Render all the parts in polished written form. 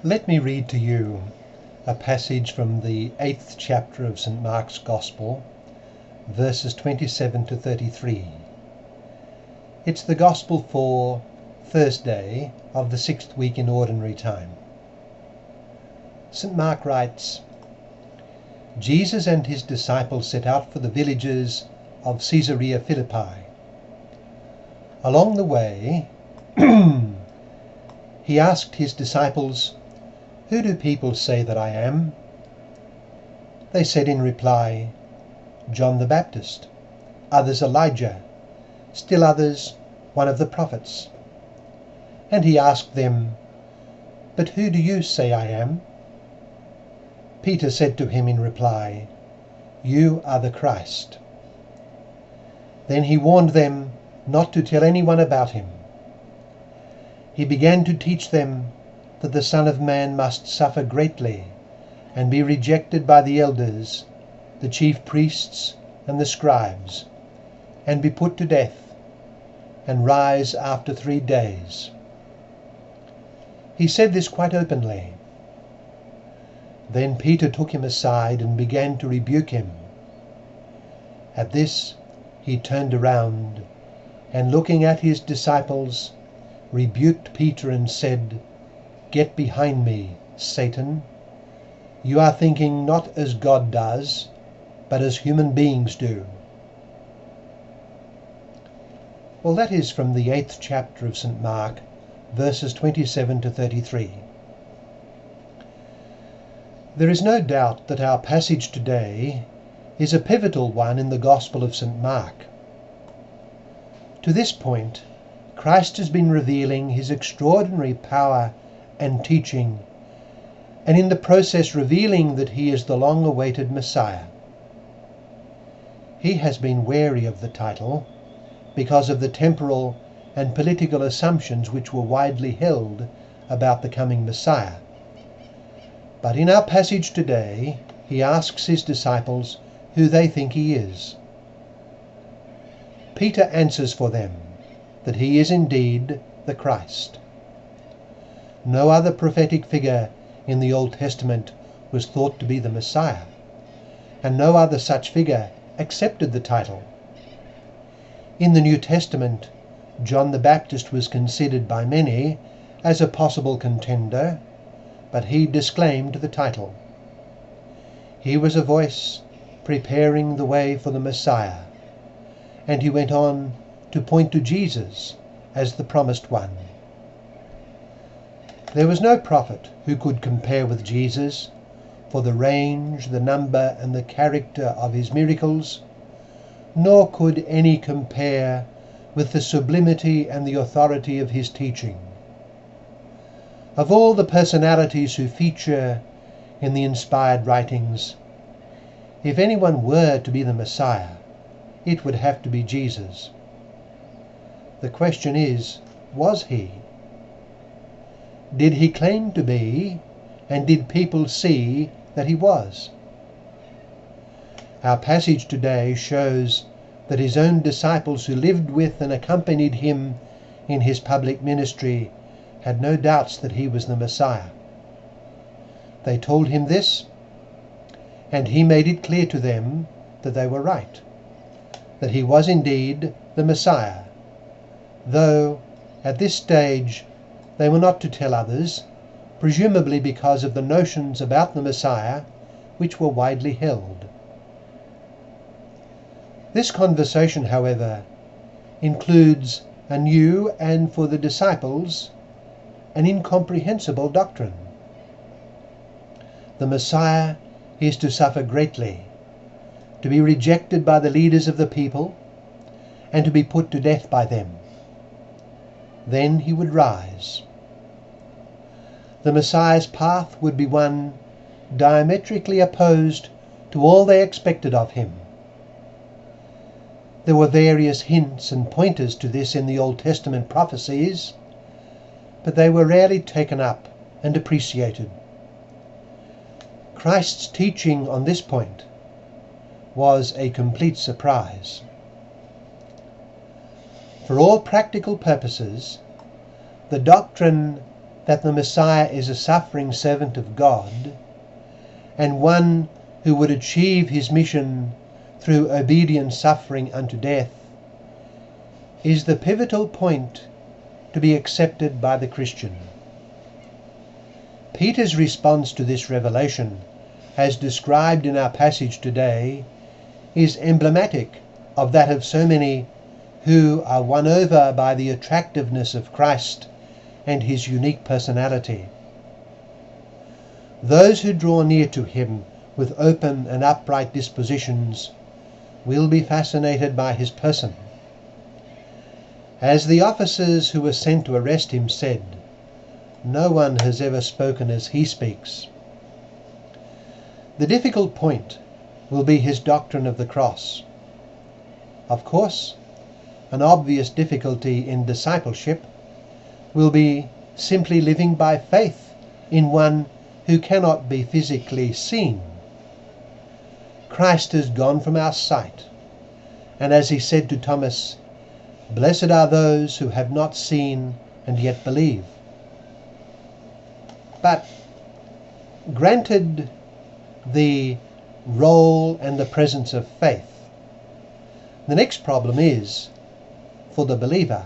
Let me read to you a passage from the 8th chapter of St. Mark's Gospel, verses 27 to 33. It's the Gospel for Thursday of the 6th week in Ordinary Time. St. Mark writes, Jesus and his disciples set out for the villages of Caesarea Philippi. Along the way, he asked his disciples, "Who do people say that I am?" They said in reply, "John the Baptist, others Elijah, still others one of the prophets." And he asked them, "But who do you say I am?" Peter said to him in reply, "You are the Christ." Then he warned them not to tell anyone about him. He began to teach them that the Son of Man must suffer greatly and be rejected by the elders, the chief priests and the scribes, and be put to death, and rise after 3 days. He said this quite openly. Then Peter took him aside and began to rebuke him. At this he turned around, and looking at his disciples, rebuked Peter and said, "Get behind me, Satan. You are thinking not as God does, but as human beings do." Well, that is from the 8th chapter of St. Mark, verses 27 to 33. There is no doubt that our passage today is a pivotal one in the Gospel of St. Mark. To this point, Christ has been revealing his extraordinary power and teaching, and in the process revealing that he is the long-awaited Messiah. He has been wary of the title because of the temporal and political assumptions which were widely held about the coming Messiah. But in our passage today, he asks his disciples who they think he is. Peter answers for them that he is indeed the Christ. No other prophetic figure in the Old Testament was thought to be the Messiah, and no other such figure accepted the title. In the New Testament, John the Baptist was considered by many as a possible contender, but he disclaimed the title. He was a voice preparing the way for the Messiah, and he went on to point to Jesus as the promised one. There was no prophet who could compare with Jesus for the range, the number, and the character of his miracles, nor could any compare with the sublimity and the authority of his teaching. Of all the personalities who feature in the inspired writings, if anyone were to be the Messiah, it would have to be Jesus. The question is, was he? Did he claim to be, and did people see that he was? Our passage today shows that his own disciples who lived with and accompanied him in his public ministry had no doubts that he was the Messiah. They told him this, and he made it clear to them that they were right, that he was indeed the Messiah, though at this stage they were not to tell others, presumably because of the notions about the Messiah which were widely held. This conversation, however, includes a new and, for the disciples, an incomprehensible doctrine. The Messiah is to suffer greatly, to be rejected by the leaders of the people, and to be put to death by them. Then he would rise. The Messiah's path would be one diametrically opposed to all they expected of him. There were various hints and pointers to this in the Old Testament prophecies, but they were rarely taken up and appreciated. Christ's teaching on this point was a complete surprise. For all practical purposes, the doctrine that the Messiah is a suffering servant of God, and one who would achieve his mission through obedient suffering unto death, is the pivotal point to be accepted by the Christian. Peter's response to this revelation, as described in our passage today, is emblematic of that of so many who are won over by the attractiveness of Christ and his unique personality. Those who draw near to him with open and upright dispositions will be fascinated by his person. As the officers who were sent to arrest him said, "No one has ever spoken as he speaks." The difficult point will be his doctrine of the cross. Of course, an obvious difficulty in discipleship will be simply living by faith in one who cannot be physically seen. Christ has gone from our sight, and as he said to Thomas, "Blessed are those who have not seen and yet believe." But granted the role and the presence of faith, the next problem is, for the believer,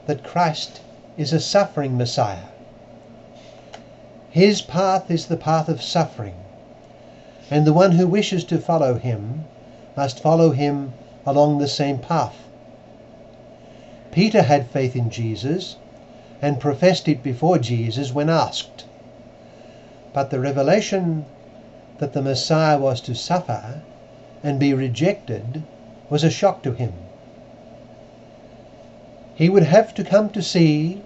that Christ is a suffering Messiah. His path is the path of suffering, and the one who wishes to follow him must follow him along the same path. Peter had faith in Jesus and professed it before Jesus when asked. But the revelation that the Messiah was to suffer and be rejected was a shock to him. He would have to come to see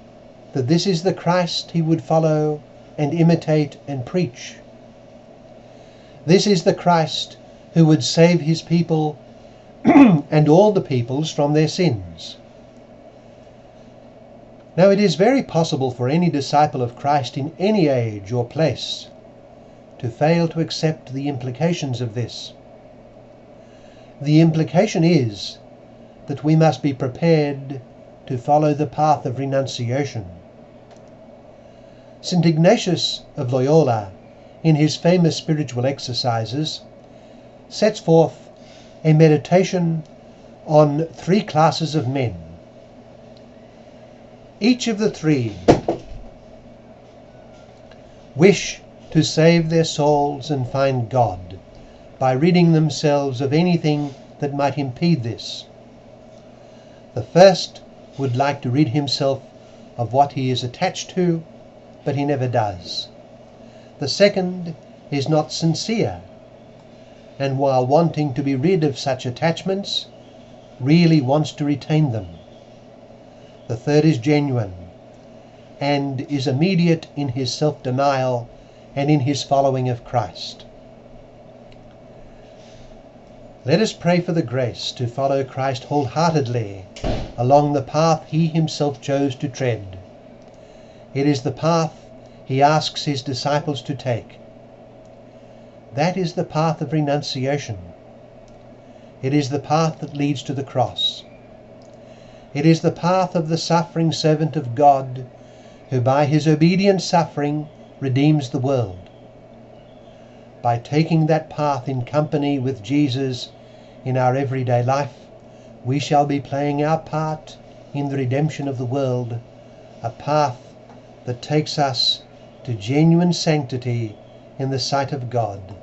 that this is the Christ he would follow and imitate and preach. This is the Christ who would save his people and all the peoples from their sins. Now, it is very possible for any disciple of Christ in any age or place to fail to accept the implications of this. The implication is that we must be prepared to follow the path of renunciation. St. Ignatius of Loyola, in his famous spiritual exercises, sets forth a meditation on three classes of men. Each of the three wish to save their souls and find God by ridding themselves of anything that might impede this. The first would like to rid himself of what he is attached to, but he never does. The second is not sincere, and while wanting to be rid of such attachments, really wants to retain them. The third is genuine, and is immediate in his self-denial and in his following of Christ. Let us pray for the grace to follow Christ wholeheartedly along the path he himself chose to tread. It is the path he asks his disciples to take. That is the path of renunciation. It is the path that leads to the cross. It is the path of the suffering servant of God, who by his obedient suffering redeems the world. By taking that path in company with Jesus in our everyday life, we shall be playing our part in the redemption of the world, a path that takes us to genuine sanctity in the sight of God.